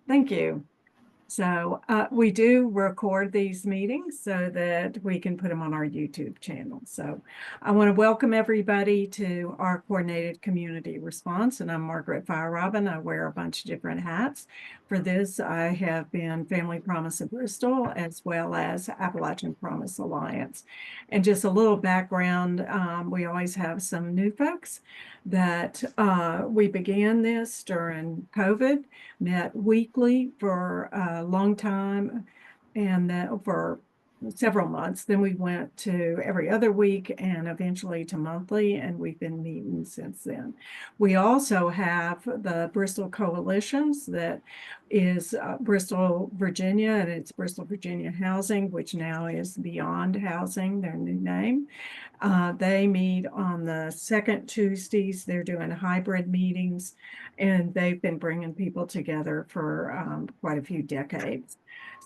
Thank you. So we do record these meetings so that we can put them on our YouTube channel. So I want to welcome everybody to our coordinated community response. And I'm Margaret Fire-Robin. I wear a bunch of different hats. For this, I have been Family Promise of Bristol as well as Appalachian Promise Alliance. And just a little background, we always have some new folks that we began this during COVID, met weekly for a long time, and then for several months. Then we went to every other week and eventually to monthly, and we've been meeting since then. We also have the Bristol Coalitions, that is Bristol, Virginia, and it's Bristol, Virginia Housing, which now is Beyond Housing, their new name. They meet on the second Tuesdays. They're doing hybrid meetings, and they've been bringing people together for quite a few decades.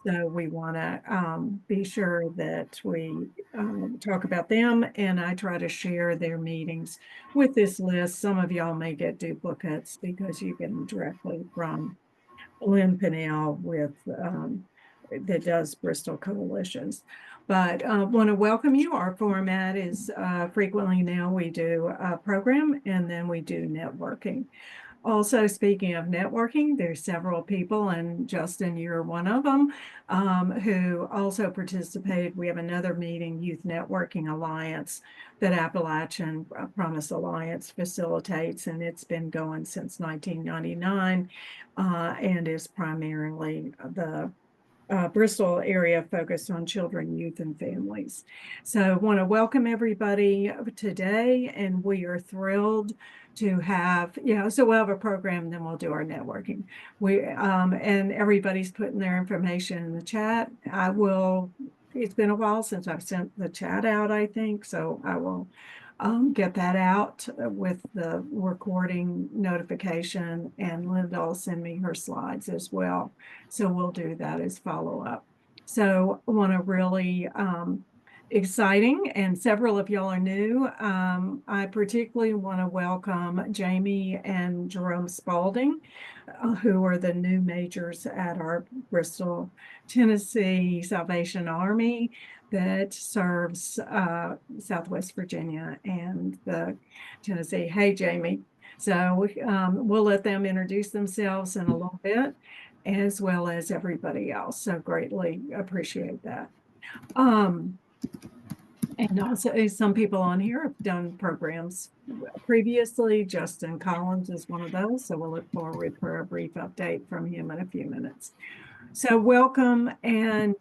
So we want to be sure that we talk about them, and I try to share their meetings with this list. Some of y'all may get duplicates because you get them directly from Lynn Pinnell that does Bristol Coalitions. But want to welcome you. Our format is frequently now we do a program and then we do networking. Also, speaking of networking, there's several people, and Justin, you're one of them, who also participated. We have another meeting, Youth Networking Alliance, that Appalachian Promise Alliance facilitates, and it's been going since 1999 and is primarily the Bristol area focused on children, youth, and families. So I want to welcome everybody today, and we are thrilled to have, so we'll have a program, then we'll do our networking. And everybody's putting their information in the chat. It's been a while since I've sent the chat out, I think, so I will get that out with the recording notification, and Linda will send me her slides as well. So we'll do that as follow-up. So I want to really exciting, and several of y'all are new. I particularly want to welcome Jamie and Jerome Spalding, who are the new majors at our Bristol, Tennessee Salvation Army that serves Southwest Virginia and the Tennessee. Hey, Jamie. So we'll let them introduce themselves in a little bit, as well as everybody else. So greatly appreciate that. And also some people on here have done programs previously. Justin Collins is one of those. So we'll look forward for a brief update from him in a few minutes. So welcome, and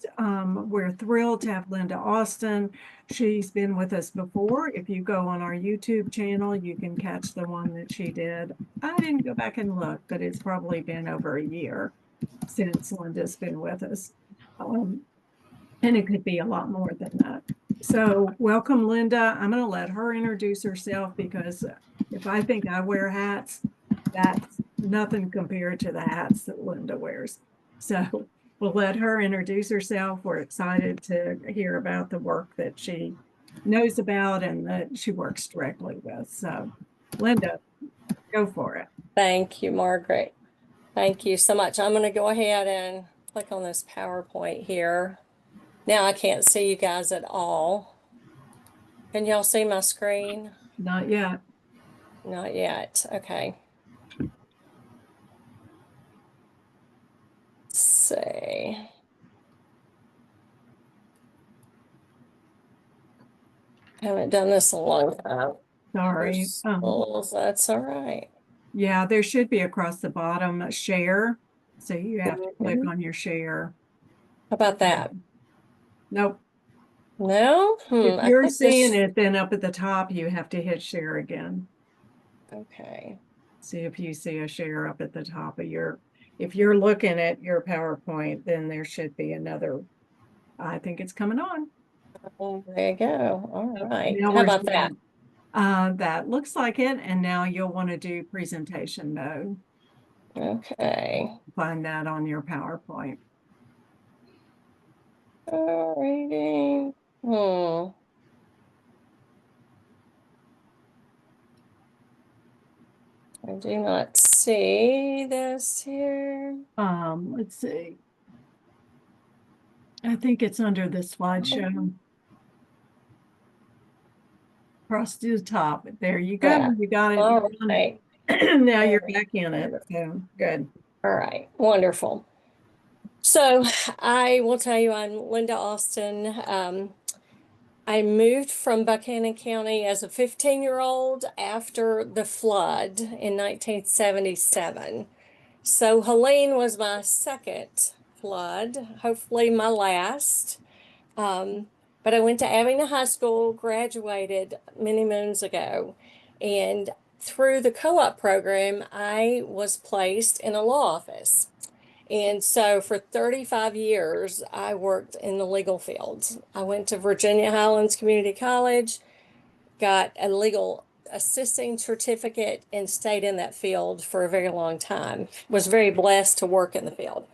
we're thrilled to have Linda Austin. She's been with us before. If you go on our YouTube channel, you can catch the one that she did. I didn't go back and look, but it's probably been over a year since Linda's been with us. And it could be a lot more than that. So welcome, Linda. I'm going to let her introduce herself, because if I think I wear hats, that's nothing compared to the hats that Linda wears. So we'll let her introduce herself. We're excited to hear about the work that she knows about and that she works directly with. So Linda, go for it. Thank you, Margaret. Thank you so much. I'm going to go ahead and click on this PowerPoint here. Now I can't see you guys at all. Can y'all see my screen? Not yet. Not yet. Okay. Let's see. Haven't done this in a long time. Sorry. That's all right. Yeah, there should be across the bottom share. So you have to click on your share. How about that? Nope. No? If you're seeing it, then up at the top, you have to hit share again. Okay. See if you see a share up at the top of if you're looking at your PowerPoint, then there should be another. I think it's coming on. There you go. All right. Now How about that? That looks like it. And now you'll want to do presentation mode. Okay. Find that on your PowerPoint. Reading. I do not see this here. Let's see. I think it's under the slideshow. Across to the top. There you go. Yeah. You got it. All You're on right. it. Now you're All back in it. So good. right. Wonderful. So I will tell you, I'm Linda Austin. I moved from Buchanan County as a 15-year-old after the flood in 1977. So Helene was my second flood, hopefully my last. Um, but I went to Abilene High School, graduated many moons ago, and through the co-op program, I was placed in a law office. And so for 35 years, I worked in the legal field. I went to Virginia Highlands Community College, got a legal assisting certificate, and stayed in that field for a very long time. Was very blessed to work in the field.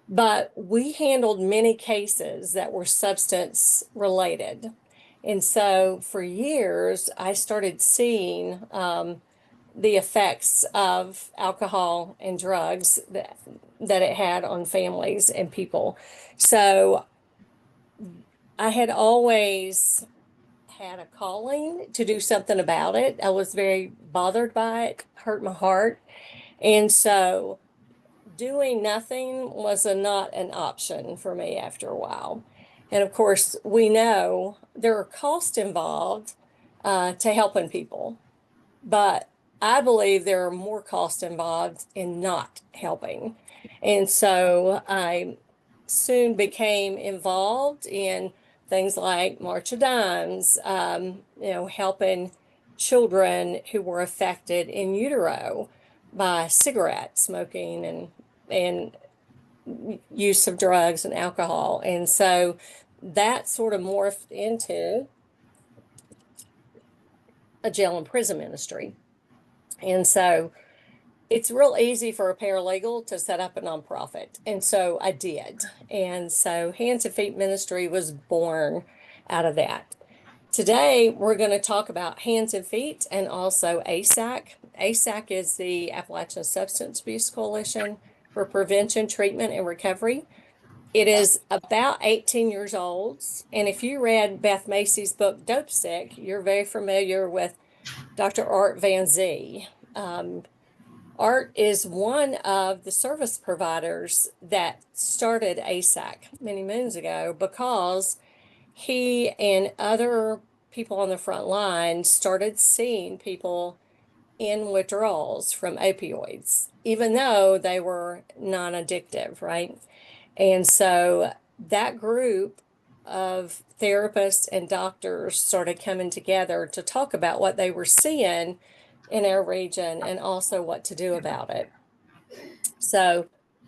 But we handled many cases that were substance related. And so for years, I started seeing the effects of alcohol and drugs that it had on families and people. So I had always had a calling to do something about it. I was very bothered by it, hurt my heart. And so doing nothing was not an option for me after a while. And of course, we know there are costs involved to helping people, but I believe there are more costs involved in not helping. And so I soon became involved in things like March of Dimes, helping children who were affected in utero by cigarette smoking and use of drugs and alcohol. And so that sort of morphed into a jail and prison ministry. And so it's real easy for a paralegal to set up a nonprofit. And so I did. And so Hands and Feet Ministry was born out of that. Today, we're going to talk about Hands and Feet and also ASAC. ASAC is the Appalachian Substance Abuse Coalition for Prevention, Treatment, and Recovery. It is about 18 years old. And if you read Beth Macy's book, Dope Sick, you're very familiar with Dr. Art Van Zee. Art is one of the service providers that started ASAC many moons ago because he and other people on the front line started seeing people in withdrawals from opioids, even though they were non-addictive, right? And so that group of therapists and doctors started coming together to talk about what they were seeing in our region and also what to do about it. So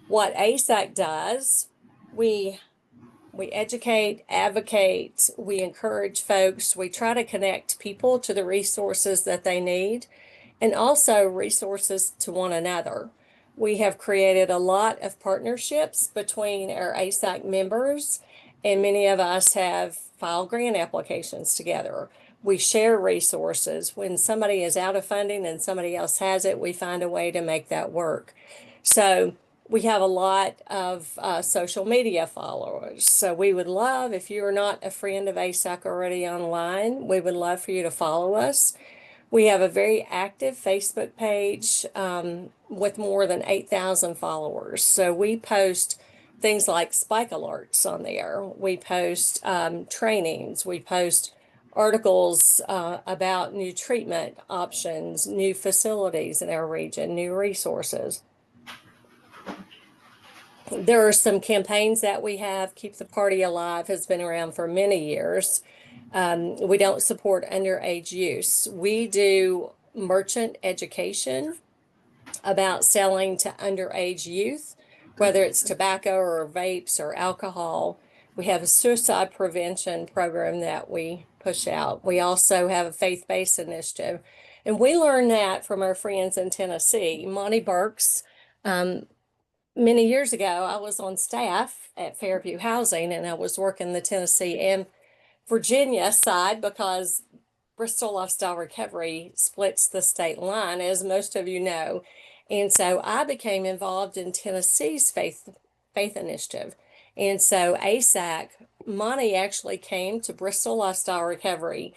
what ASAC does, we educate, advocate, we encourage folks, we try to connect people to the resources that they need and also resources to one another. We have created a lot of partnerships between our ASAC members, and many of us have filed grant applications together. We share resources. When somebody is out of funding and somebody else has it, we find a way to make that work. So we have a lot of social media followers. So we would love, if you are not a friend of ASAC already online, we would love for you to follow us. We have a very active Facebook page with more than 8,000 followers. So we post things like spike alerts on there. We post trainings. We post articles about new treatment options, new facilities in our region, new resources. There are some campaigns that we have. Keep the Party Alive has been around for many years. We don't support underage use. We do merchant education about selling to underage youth, whether it's tobacco or vapes or alcohol. We have a suicide prevention program that we push out. We also have a faith-based initiative. And we learned that from our friends in Tennessee. Monty Burks, many years ago, I was on staff at Fairview Housing and I was working the Tennessee and Virginia side because Bristol Lifestyle Recovery splits the state line, as most of you know. And so I became involved in Tennessee's faith initiative. And so ASAC, money actually came to Bristol Lifestyle Recovery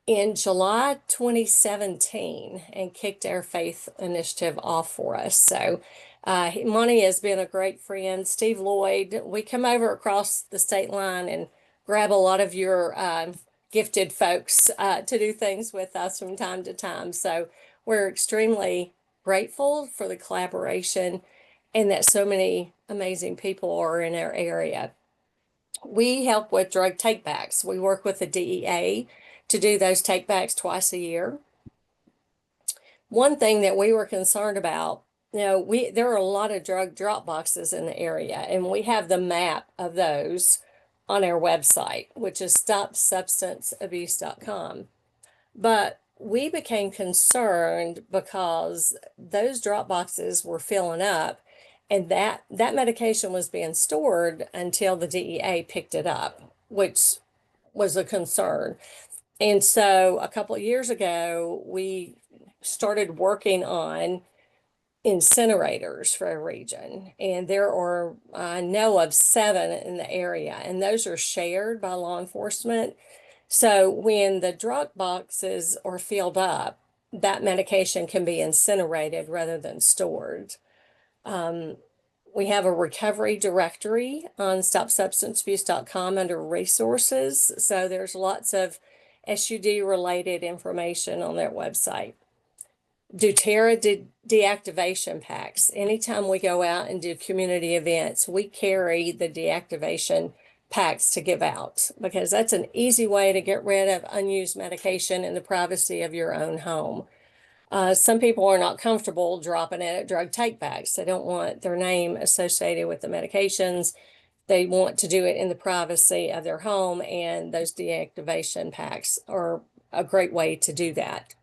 in July 2017 and kicked our faith initiative off for us. So Monty has been a great friend. Steve Lloyd, we come over across the state line and grab a lot of your gifted folks to do things with us from time to time. So we're extremely grateful for the collaboration and that so many amazing people are in our area. We help with drug takebacks. We work with the DEA to do those takebacks twice a year. One thing that we were concerned about, there are a lot of drug drop boxes in the area, and we have the map of those on our website, which is stopsubstanceabuse.com. But we became concerned because those drop boxes were filling up, and that medication was being stored until the DEA picked it up, which was a concern. And so a couple of years ago, we started working on incinerators for a region. And there are, I know of 7 in the area, and those are shared by law enforcement. So when the drug boxes are filled up, that medication can be incinerated rather than stored. We have a recovery directory on stopsubstanceabuse.com under resources. So there's lots of SUD related information on their website. doTERRA deactivation packs. Anytime we go out and do community events, we carry the deactivation packs to give out because that's an easy way to get rid of unused medication in the privacy of your own home. Some people are not comfortable dropping it at drug takebacks. They don't want their name associated with the medications. They want to do it in the privacy of their home, and those deactivation packs are a great way to do that.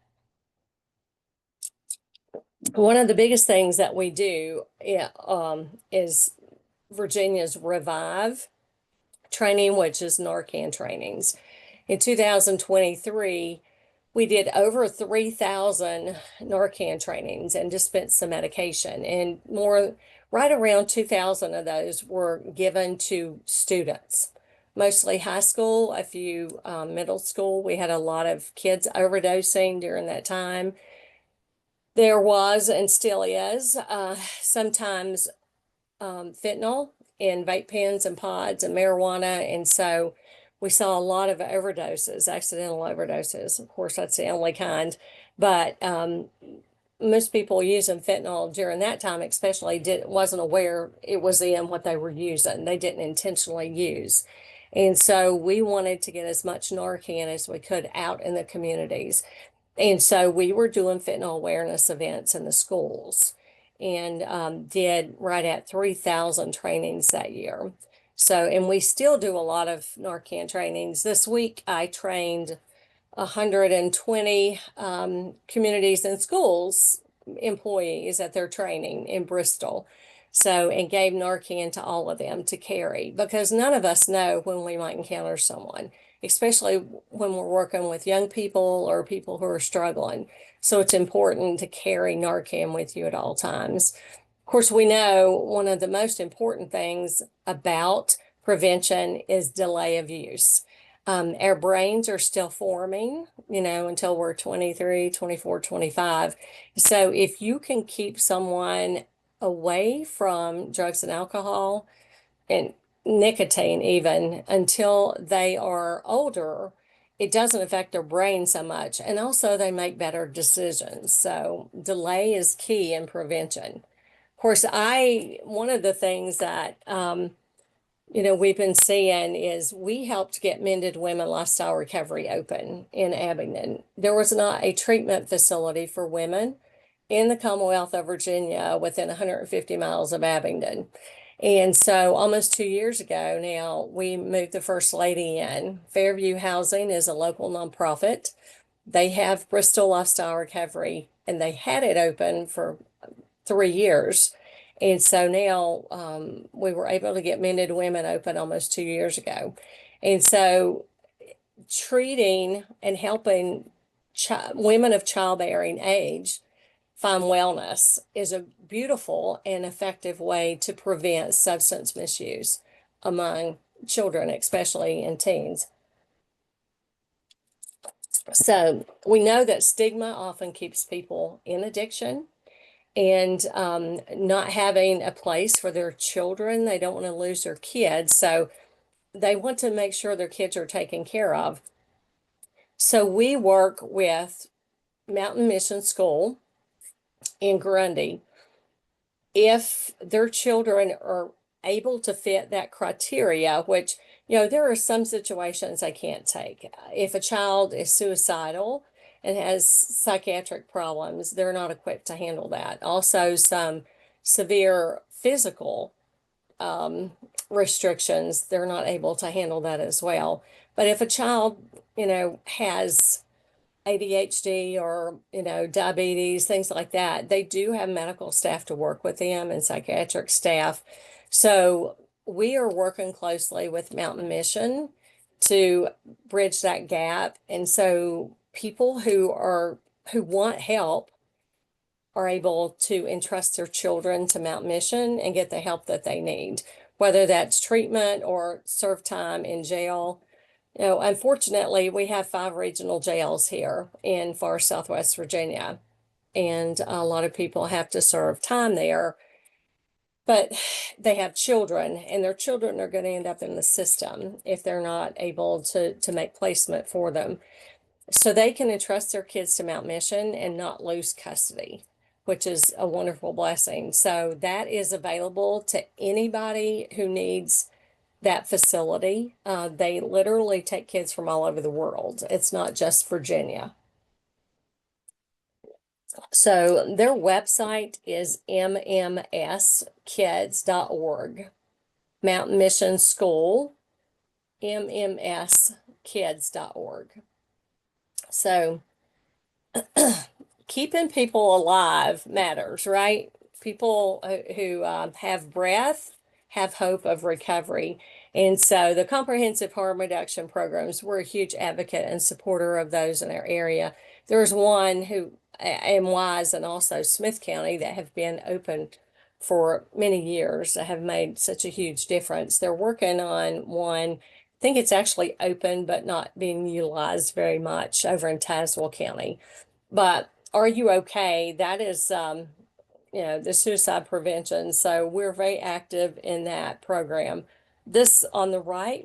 One of the biggest things that we do is Virginia's Revive training, which is Narcan trainings. In 2023, we did over 3,000 Narcan trainings and dispensed some medication, and right around 2,000 of those were given to students, mostly high school, a few middle school. We had a lot of kids overdosing during that time. There was and still is sometimes fentanyl in vape pens and pods and marijuana, and so we saw a lot of overdoses, accidental overdoses. Of course, that's the only kind, but most people using fentanyl during that time especially wasn't aware it was in what they were using. They didn't intentionally use. And so we wanted to get as much Narcan as we could out in the communities. And so we were doing fentanyl awareness events in the schools and did right at 3,000 trainings that year. So, and we still do a lot of Narcan trainings. This week, I trained 120 communities and schools employees at their training in Bristol. So, and gave Narcan to all of them to carry, because none of us know when we might encounter someone, especially when we're working with young people or people who are struggling. So it's important to carry Narcan with you at all times. Of course, we know one of the most important things about prevention is delay of use. Our brains are still forming, until we're 23, 24, 25. So if you can keep someone away from drugs and alcohol and nicotine even until they are older, it doesn't affect their brain so much. And also they make better decisions. So delay is key in prevention. Of course, one of the things that, we've been seeing is we helped get Mended Women Lifestyle Recovery open in Abingdon. There was not a treatment facility for women in the Commonwealth of Virginia within 150 miles of Abingdon. And so almost 2 years ago now, we moved the First Lady in. Fairview Housing is a local nonprofit. They have Bristol Lifestyle Recovery, and they had it open for 3 years. And so now we were able to get Mended Women open almost 2 years ago. And so treating and helping women of childbearing age find wellness is a beautiful and effective way to prevent substance misuse among children, especially in teens. So we know that stigma often keeps people in addiction, and not having a place for their children. They don't want to lose their kids, so they want to make sure their kids are taken care of. So we work with Mountain Mission School in Grundy. If their children are able to fit that criteria, which, there are some situations they can't take. If a child is suicidal and has psychiatric problems, they're not equipped to handle that. Also, some severe physical restrictions, they're not able to handle that as well. But if a child, has ADHD or, diabetes, things like that, they do have medical staff to work with them and psychiatric staff. So we are working closely with Mountain Mission to bridge that gap. And so people who want help are able to entrust their children to Mountain Mission and get the help that they need, whether that's treatment or serve time in jail. Unfortunately, we have 5 regional jails here in far Southwest Virginia, and a lot of people have to serve time there, but they have children, and their children are going to end up in the system if they're not able to make placement for them. So they can entrust their kids to Mount Mission and not lose custody, which is a wonderful blessing. So that is available to anybody who needs that facility. They literally take kids from all over the world. It's not just Virginia. So their website is mmskids.org. Mountain Mission School, mmskids.org. So keeping people alive matters, right? People who have breath have hope of recovery. And so the comprehensive harm reduction programs, we're a huge advocate and supporter of those in our area. There's one who in Wise and also Smith County that have been open for many years that have made such a huge difference. They're working on one, I think it's actually open but not being utilized very much, over in Tazewell County. But Are You Okay? That is the suicide prevention. So we're very active in that program. This on the right,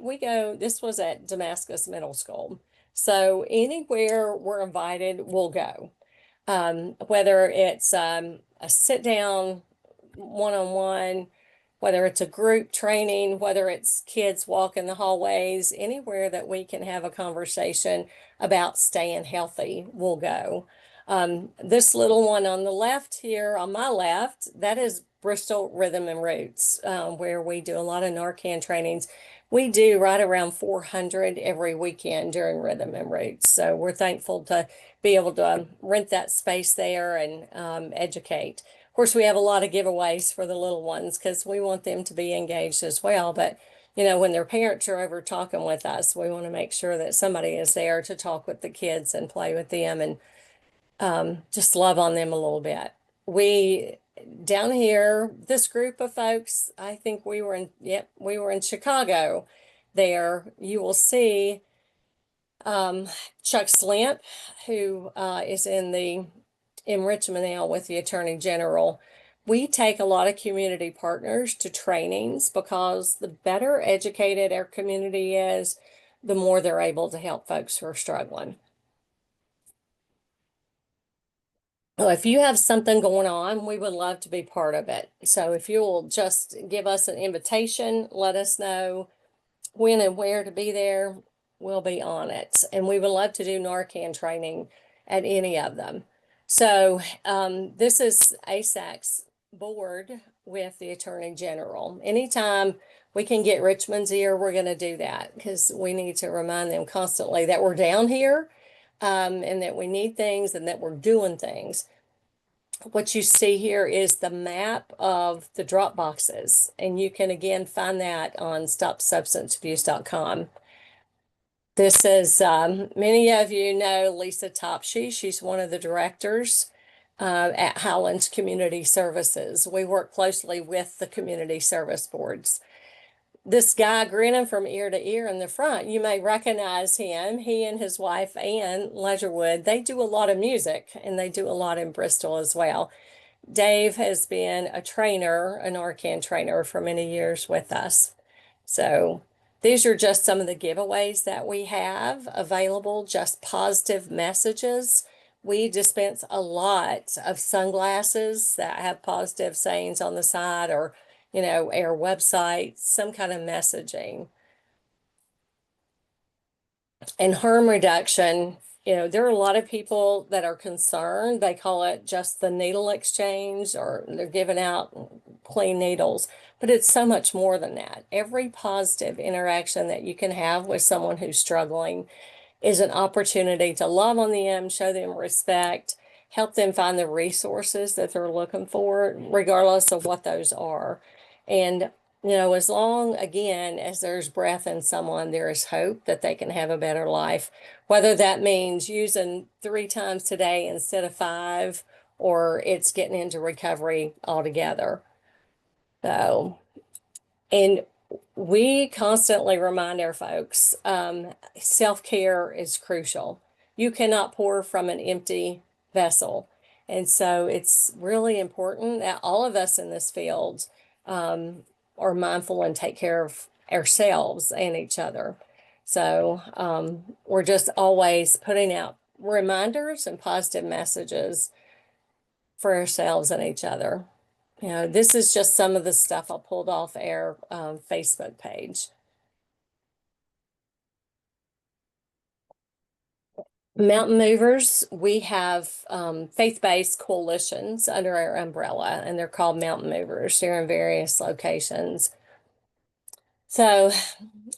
this was at Damascus Middle School. So anywhere we're invited, we'll go. Whether it's a sit down one-on-one, whether it's a group training, whether it's kids walking the hallways, anywhere that we can have a conversation about staying healthy, we'll go. This little one on the left here, on my left, that is Bristol Rhythm and Roots, where we do a lot of Narcan trainings. We do right around 400 every weekend during Rhythm and Roots. So we're thankful to be able to rent that space there and educate. Of course, we have a lot of giveaways for the little ones because we want them to be engaged as well. But, when their parents are over talking with us, we want to make sure that somebody is there to talk with the kids and play with them and just love on them a little bit. Down here, this group of folks, I think we were in Chicago there. You will see Chuck Slimp, who is in Richmond now with the Attorney General. We take a lot of community partners to trainings because the better educated our community is, the more they're able to help folks who are struggling. Well, if you have something going on, we would love to be part of it. So if you'll just give us an invitation, let us know when and where to be there, we'll be on it. And we would love to do Narcan training at any of them. So this is ASAC's board with the Attorney General. Anytime we can get Richmond's ear, we're going to do that because we need to remind them constantly that we're down here and that we need things and that we're doing things. What you see here is the map of the drop boxes, and you can again find that on stopsubstanceabuse.com. This is, many of you know Lisa Topshee. She's one of the directors at Highlands Community Services. We work closely with the community service boards. This guy grinning from ear to ear in the front, you may recognize him. He and his wife, Ann Ledgerwood, they do a lot of music, and they do a lot in Bristol as well. Dave has been a trainer, an Arcan trainer for many years with us. So these are just some of the giveaways that we have available, just positive messages. We dispense a lot of sunglasses that have positive sayings on the side, or, our website, some kind of messaging. And harm reduction, there are a lot of people that are concerned. They call it just the needle exchange, or they're giving out clean needles, but it's so much more than that. Every positive interaction that you can have with someone who's struggling is an opportunity to love on them, show them respect, help them find the resources that they're looking for, regardless of what those are. And as long, again, as there's breath in someone, there is hope that they can have a better life, whether that means using 3 times today instead of 5, or it's getting into recovery altogether. So, and we constantly remind our folks, self-care is crucial. You cannot pour from an empty vessel. And so it's really important that all of us in this field are mindful and take care of ourselves and each other. So we're just always putting out reminders and positive messages for ourselves and each other. This is just some of the stuff I pulled off our Facebook page. Mountain Movers, we have faith-based coalitions under our umbrella, and they're called Mountain Movers. They're in various locations. So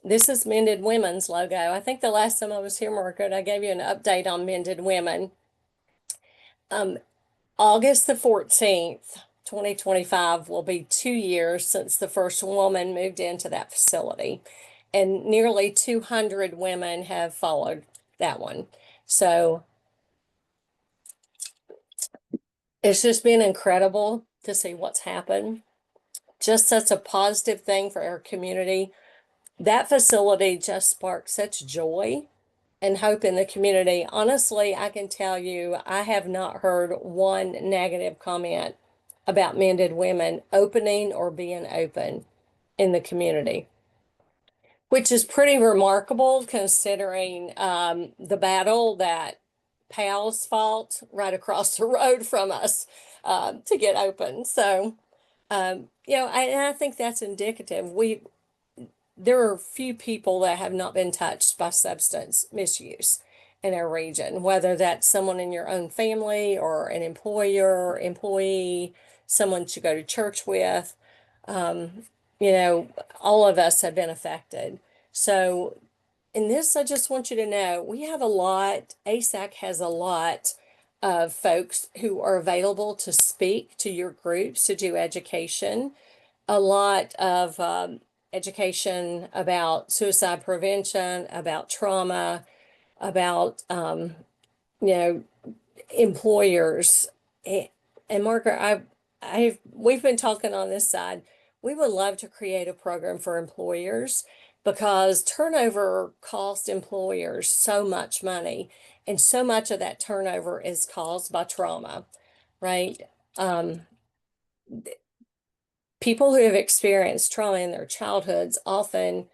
this is Mended Women's logo. I think the last time I was here, Margaret, I gave you an update on Mended Women. August the 14th, 2025 will be 2 years since the first woman moved into that facility, and nearly 200 women have followed that one. So it's just been incredible to see what's happened. Just such a positive thing for our community. That facility just sparked such joy and hope in the community. Honestly, I can tell you, I have not heard one negative comment about Mended Women opening or being open in the community, which is pretty remarkable considering the battle that pals fought right across the road from us to get open. So, I think that's indicative. There are few people that have not been touched by substance misuse in our region, whether that's someone in your own family or an employer, employee, someone you go to church with. All of us have been affected. So in this, I just want you to know, we have a lot, ASAC has a lot of folks who are available to speak to your groups, to do education, a lot of education about suicide prevention, about trauma, about, employers. And Margaret, we've been talking on this side. We would love to create a program for employers, because turnover costs employers so much money, and so much of that turnover is caused by trauma, right? People who have experienced trauma in their childhoods often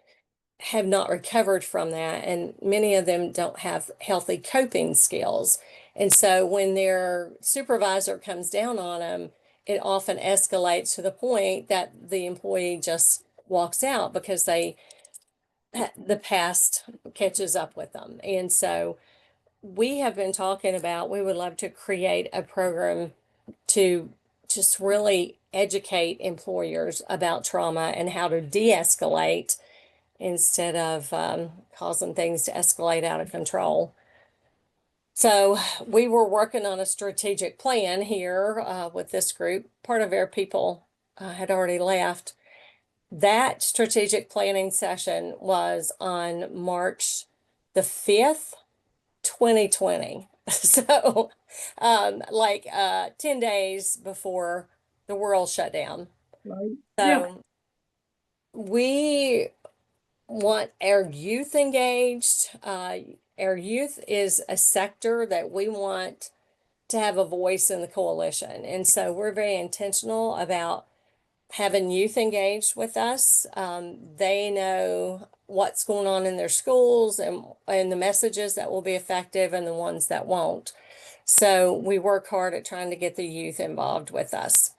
have not recovered from that, and many of them don't have healthy coping skills. And so when their supervisor comes down on them, it often escalates to the point that the employee just walks out, because the past catches up with them. And so we have been talking about, we would love to create a program to just really educate employers about trauma and how to de-escalate instead of causing things to escalate out of control. So we were working on a strategic plan here with this group. Part of our people had already left. That strategic planning session was on March the 5th, 2020. So, 10 days before the world shut down. Right. Yeah. So we want our youth engaged. Our youth is a sector that we want to have a voice in the coalition. And so we're very intentional about having youth engaged with us. They know what's going on in their schools and the messages that will be effective and the ones that won't. So we work hard at trying to get the youth involved with us.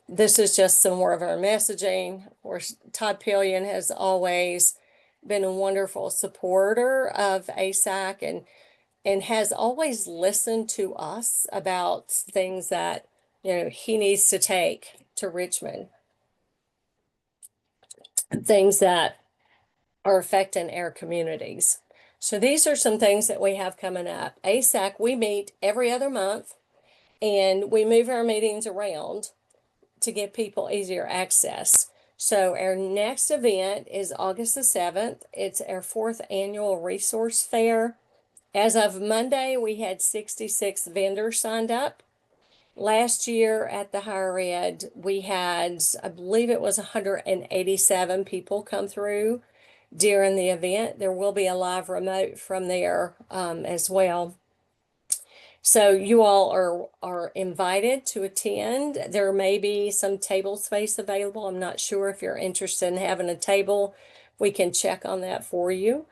This is just some more of our messaging. Of course, Todd Pillion has always been a wonderful supporter of ASAC and has always listened to us about things that he needs to take to Richmond, things that are affecting our communities. So these are some things that we have coming up. ASAC, we meet every other month, and we move our meetings around to give people easier access. So our next event is August the 7th. It's our 4th annual resource fair. As of Monday, we had 66 vendors signed up. Last year at the higher ed, we had, I believe it was 187 people come through during the event. There will be a live remote from there as well. So you all are invited to attend. There may be some table space available. I'm not sure if you're interested in having a table. We can check on that for you.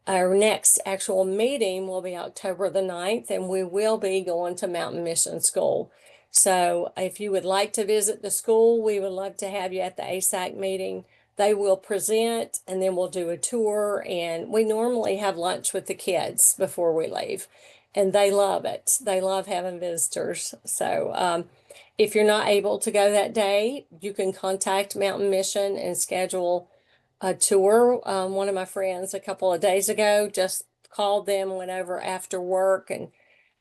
Our next actual meeting will be October the 9th, and we will be going to Mountain Mission School. So if you would like to visit the school, we would love to have you at the ASAC meeting. They will present, and then we'll do a tour, and we normally have lunch with the kids before we leave. And they love it. They love having visitors. So if you're not able to go that day, you can contact Mountain Mission and schedule a tour. One of my friends a couple of days ago just called them, went over after work and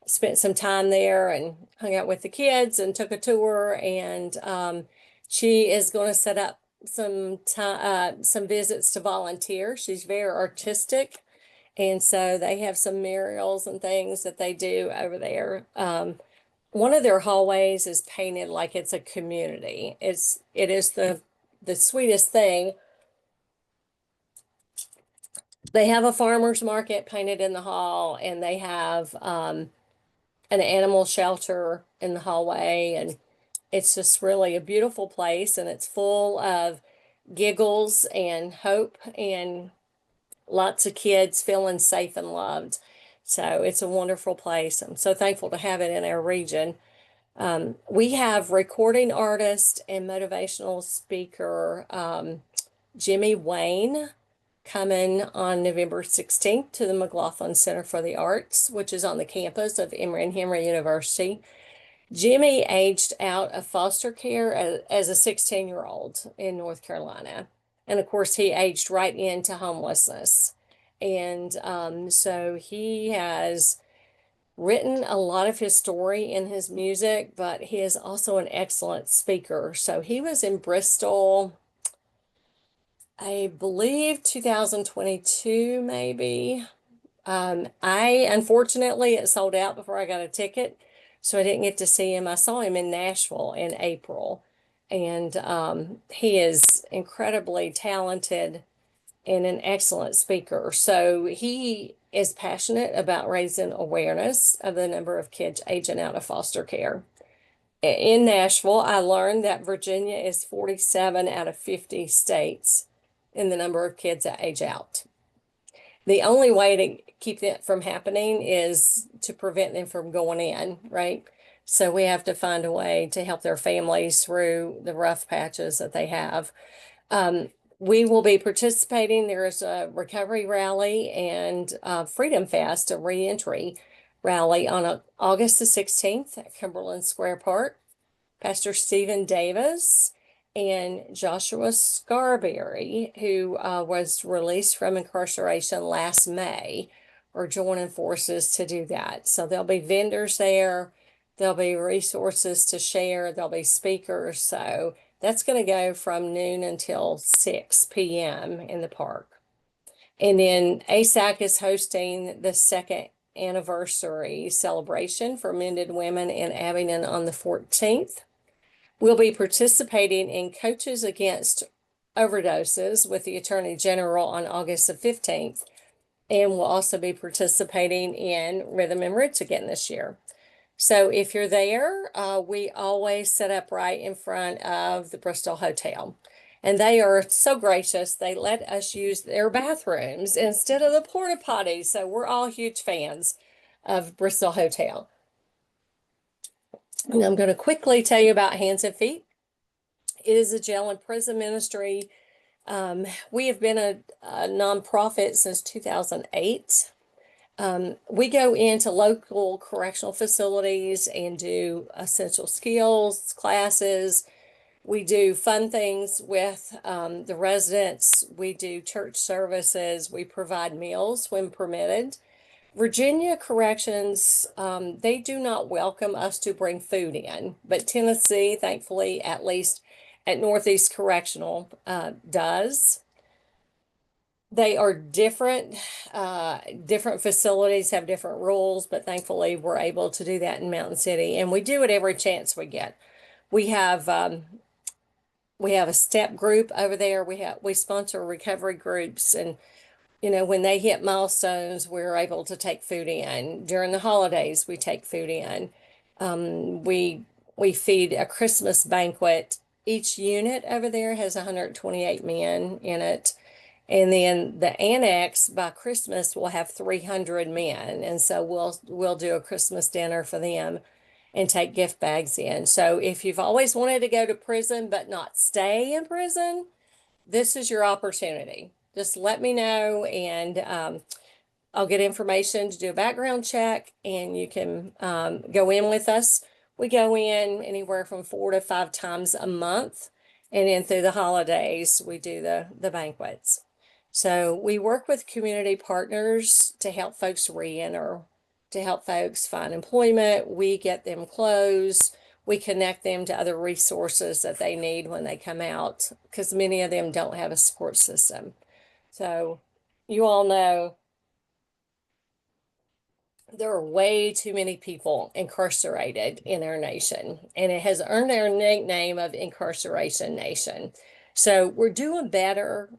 spent some time there and hung out with the kids and took a tour. And she is going to set up some visits to volunteer. She's very artistic. And so they have some murals and things that they do over there. One of their hallways is painted like it's a community. It is the sweetest thing. They have a farmer's market painted in the hall, and they have an animal shelter in the hallway, and it's just really a beautiful place, and it's full of giggles and hope and lots of kids feeling safe and loved. So it's a wonderful place. I'm so thankful to have it in our region. We have recording artist and motivational speaker Jimmy Wayne coming on November 16th to the McLaughlin Center for the Arts, which is on the campus of Emory and Henry University. Jimmy aged out of foster care as a 16-year-old in North Carolina. And of course, he aged right into homelessness. And so he has written a lot of his story in his music, but he is also an excellent speaker. So he was in Bristol, I believe 2022, maybe. Unfortunately, it sold out before I got a ticket, so I didn't get to see him. I saw him in Nashville in April, and he is incredibly talented and an excellent speaker. So he is passionate about raising awareness of the number of kids aging out of foster care. In Nashville, I learned that Virginia is 47 out of 50 states in the number of kids that age out. The only way to keep that from happening is to prevent them from going in, right? So we have to find a way to help their families through the rough patches that they have. We will be participating. There is a recovery rally and Freedom Fest, a reentry rally on August the 16th at Cumberland Square Park. Pastor Stephen Davis and Joshua Scarberry, who was released from incarceration last May, are joining forces to do that. So there'll be vendors there. There'll be resources to share. There'll be speakers. So that's going to go from noon until 6 p.m. in the park. And then ASAC is hosting the second anniversary celebration for Mended Women in Abingdon on the 14th. We'll be participating in Coaches Against Overdoses with the Attorney General on August the 15th. And we'll also be participating in Rhythm and Roots again this year. So if you're there, we always set up right in front of the Bristol Hotel. And they are so gracious. They let us use their bathrooms instead of the porta potties. So we're all huge fans of Bristol Hotel. And I'm going to quickly tell you about Hands and Feet. It is a jail and prison ministry. We have been a nonprofit since 2008. We go into local correctional facilities and do essential skills classes. We do fun things with the residents. We do church services. We provide meals when permitted. Virginia Corrections, they do not welcome us to bring food in, but Tennessee, thankfully, at least at Northeast Correctional, does. They are different. Different facilities have different rules, but thankfully we're able to do that in Mountain City, and we do it every chance we get. We have a step group over there. We sponsor recovery groups, and when they hit milestones, we're able to take food in. During the holidays, we take food in. We feed a Christmas banquet. Each unit over there has 128 men in it. And then the annex by Christmas will have 300 men. And so we'll do a Christmas dinner for them and take gift bags in. So if you've always wanted to go to prison but not stay in prison, this is your opportunity. Just let me know, and I'll get information to do a background check, and you can go in with us. We go in anywhere from 4 to 5 times a month, and then through the holidays, we do the banquets. So we work with community partners to help folks reenter, to help folks find employment. We get them clothes. We connect them to other resources that they need when they come out, because many of them don't have a support system. So you all know there are way too many people incarcerated in our nation, and it has earned our nickname of Incarceration Nation. So we're doing better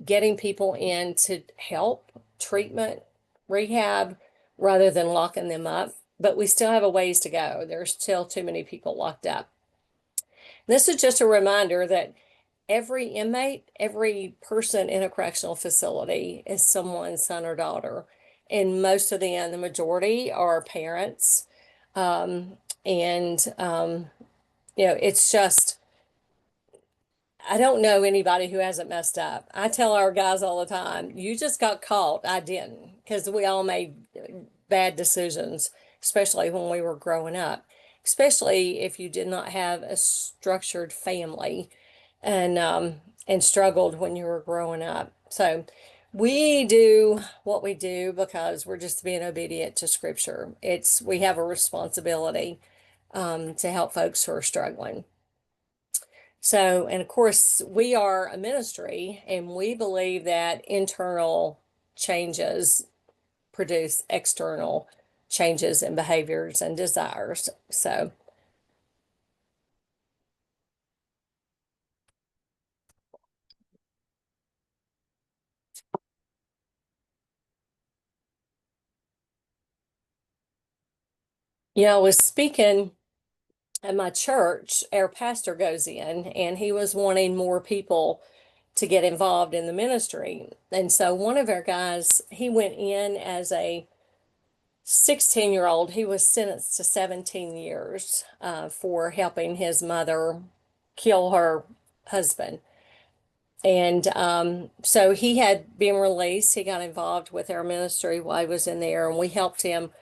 getting people into help, treatment, rehab, rather than locking them up. But we still have a ways to go. There's still too many people locked up. This is just a reminder that every inmate, every person in a correctional facility is someone's son or daughter. And most of them, the majority, are parents. It's just, I don't know anybody who hasn't messed up. I tell our guys all the time, you just got caught. I didn't, because we all made bad decisions, especially when we were growing up, especially if you did not have a structured family and struggled when you were growing up. So we do what we do because we're just being obedient to Scripture. We have a responsibility to help folks who are struggling. So, and of course, we are a ministry, and we believe that internal changes produce external changes in behaviors and desires. So, I was speaking at my church. Our pastor goes in, and he was wanting more people to get involved in the ministry. And so one of our guys, he went in as a 16-year-old. He was sentenced to 17 years for helping his mother kill her husband. And so he had been released. He got involved with our ministry while he was in there, and we helped him.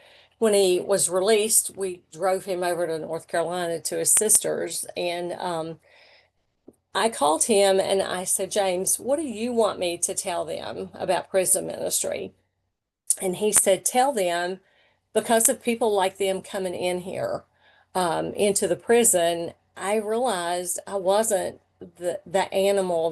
When he was released, we drove him over to North Carolina to his sister's, and I called him and I said, James, what do you want me to tell them about prison ministry? And he said, tell them, because of people like them coming in here into the prison, I realized I wasn't the animal,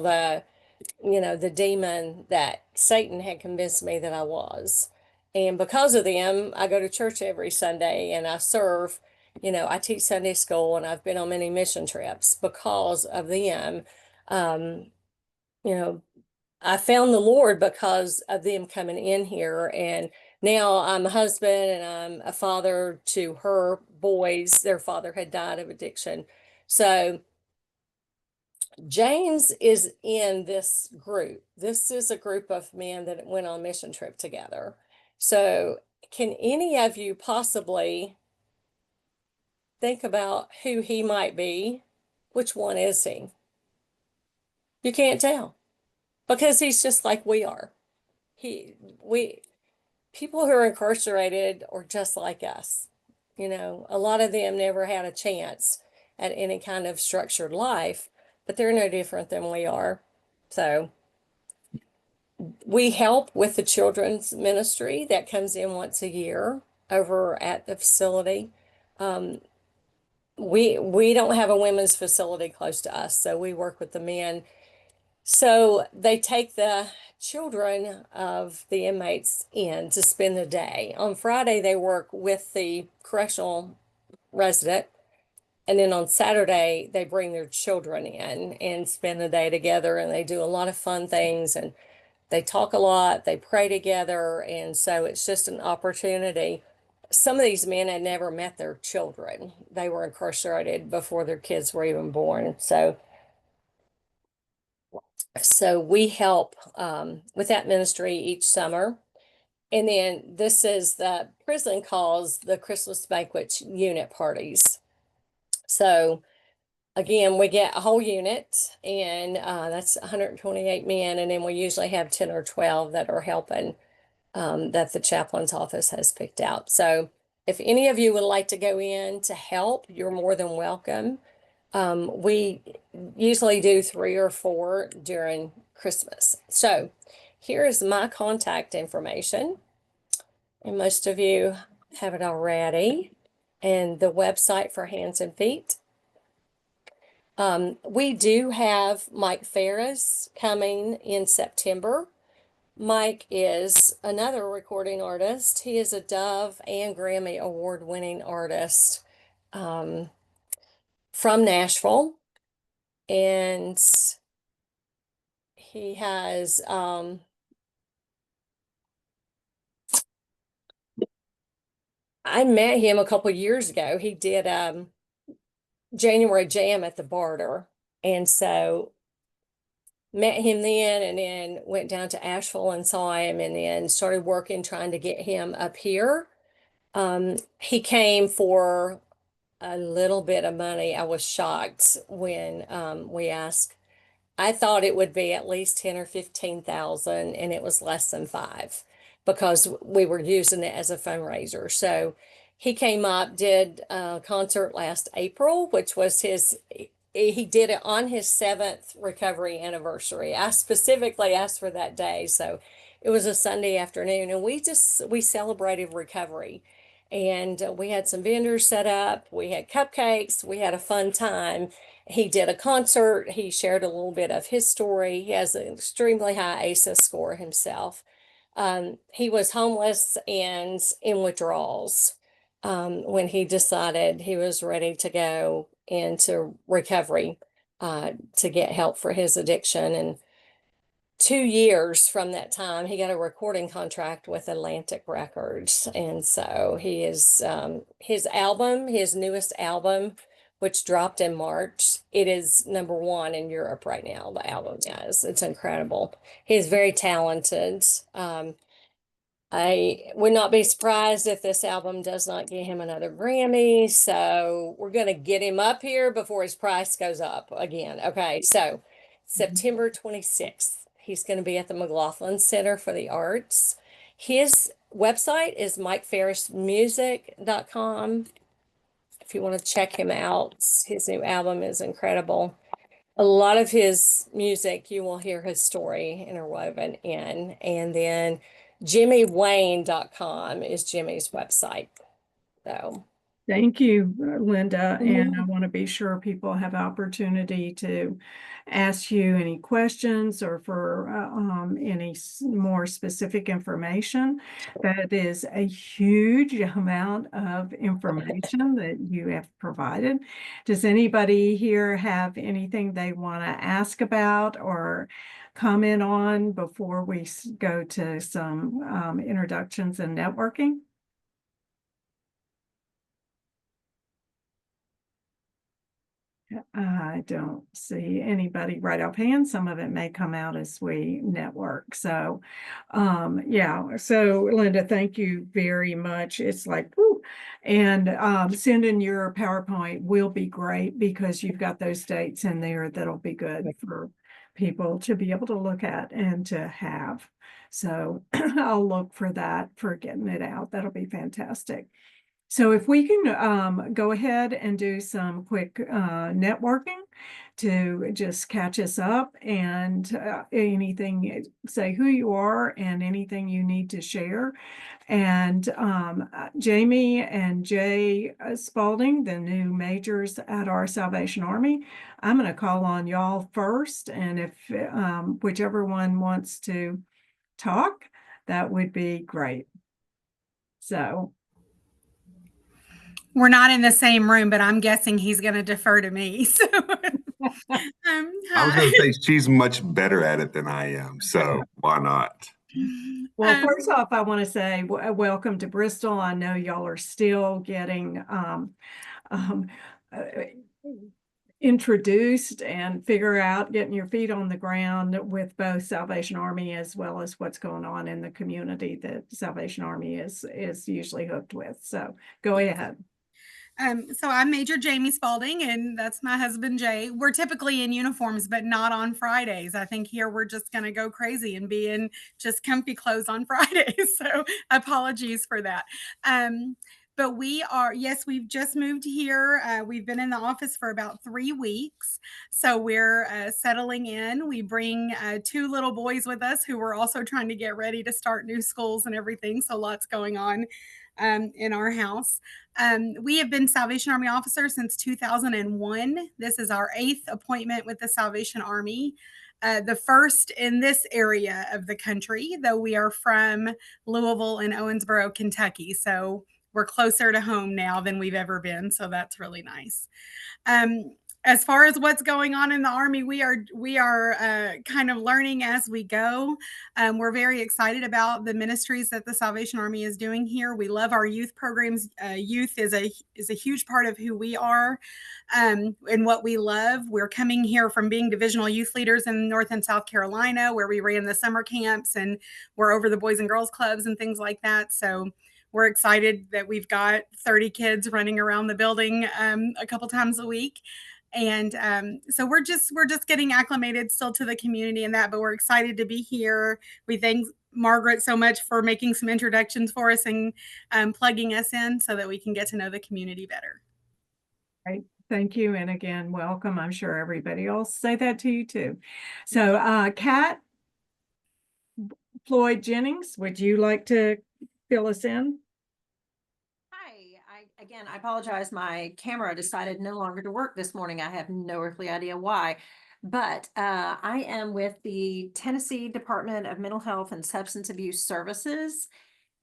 the demon that Satan had convinced me that I was. And because of them, I go to church every Sunday and I serve. I teach Sunday school and I've been on many mission trips because of them. Um, you know, I found the Lord because of them coming in here. And now I'm a husband and I'm a father to her boys. Their father had died of addiction. So James is in this group. This is a group of men that went on a mission trip together. So can any of you possibly think about who he might be? Which one is he? You can't tell because he's just like we are. We people who are incarcerated are just like us. A lot of them never had a chance at any kind of structured life, but they're no different than we are. So we help with the children's ministry that comes in once a year over at the facility. Um, we don't have a women's facility close to us, so we work with the men. So they take the children of the inmates in to spend the day. On Friday, they work with the correctional resident. And then on Saturday, they bring their children in and spend the day together. And they do a lot of fun things and they talk a lot, they pray together. And so it's just an opportunity. Some of these men had never met their children. They were incarcerated before their kids were even born. So we help with that ministry each summer. And then this is the prison calls the Christmas banquet unit parties. So again, we get a whole unit and that's 128 men. And then we usually have 10 or 12 that are helping that the chaplain's office has picked out. So if any of you would like to go in to help, you're more than welcome. We usually do 3 or 4 during Christmas. So here is my contact information. And most of you have it already. And the website for Hands and Feet. We do have Mike Ferris coming in September. Mike is another recording artist. He is a Dove and Grammy award-winning artist from Nashville. And he has I met him a couple years ago. He did January Jam at the Barter. And so met him then and then went down to Asheville and saw him and then started working trying to get him up here. He came for a little bit of money. I was shocked when we asked. I thought it would be at least 10 or 15,000 and it was less than 5 because we were using it as a fundraiser. So he came up, did a concert last April, which was he did it on his 7th recovery anniversary. I specifically asked for that day. So it was a Sunday afternoon and we celebrated recovery. And we had some vendors set up. We had cupcakes. We had a fun time. He did a concert. He shared a little bit of his story. He has an extremely high ASAC score himself. He was homeless and in withdrawals when he decided he was ready to go into recovery to get help for his addiction. And 2 years from that time, he got a recording contract with Atlantic Records. And so he is, his newest album, which dropped in March, it is #1 in Europe right now. The album is, it's incredible. He's very talented. I would not be surprised if this album does not get him another Grammy. So we're going to get him up here before his price goes up again. Okay, so September 26th, he's going to be at the McLaughlin Center for the Arts. His website is mikeferrismusic.com. If you want to check him out, his new album is incredible. A lot of his music, you will hear his story interwoven in. And then jimmywayne.com is Jimmy's website. So Thank you, Linda. And I Mhm. want to be sure people have opportunity to ask you any questions or for any more specific information. That is a huge amount of information that you have provided. Does anybody here have anything they want to ask about or comment on before we go to some introductions and networking? I don't see anybody right offhand. Some of it may come out as we network. So, yeah. So, Linda, thank you very much. It's like, whew. And sending your PowerPoint will be great because you've got those dates in there that'll be good for people to be able to look at and to have. So, I'll look for that for getting it out. That'll be fantastic. So if we can go ahead and do some quick networking to just catch us up and anything, say who you are and anything you need to share. And Jamie and Jay Spalding, the new majors at our Salvation Army, I'm going to call on y'all first. And if whichever one wants to talk, that would be great. So. We're not in the same room, but I'm guessing he's going to defer to me. So, I was going hi. to say she's much better at it than I am, so why not? Well, first off, I want to say welcome to Bristol. I know y'all are still getting um, uh, introduced and getting your feet on the ground with both Salvation Army as well as what's going on in the community that Salvation Army is usually hooked with. So go ahead. So I'm Major Jamie Spalding, and that's my husband, Jay. We're typically in uniforms, but not on Fridays. I think here we're just going to go crazy and be in just comfy clothes on Fridays. So apologies for that. But yes, we've just moved here. We've been in the office for about 3 weeks. So we're settling in. We bring 2 little boys with us who we're also trying to get ready to start new schools and everything. So lots going on in our house. We have been Salvation Army officers since 2001. This is our 8th appointment with the Salvation Army. The first in this area of the country, though we are from Louisville and Owensboro, Kentucky. So we're closer to home now than we've ever been. So that's really nice. As far as what's going on in the Army, we are kind of learning as we go. We're very excited about the ministries that the Salvation Army is doing here. We love our youth programs. Youth is a huge part of who we are and what we love. We're coming here from being divisional youth leaders in North and South Carolina, where we ran the summer camps and we're over the Boys and Girls Clubs and things like that. So we're excited that we've got 30 kids running around the building a couple times a week. And so we're just getting acclimated still to the community and that, but we're excited to be here. We thank Margaret so much for making some introductions for us and plugging us in so that we can get to know the community better. Great. Thank you. And again, welcome. I'm sure everybody else say that to you too. So Kat Floyd Jennings, would you like to fill us in? I apologize. My camera decided no longer to work this morning. I have no earthly idea why, but I am with the Tennessee Department of Mental Health and Substance Abuse Services.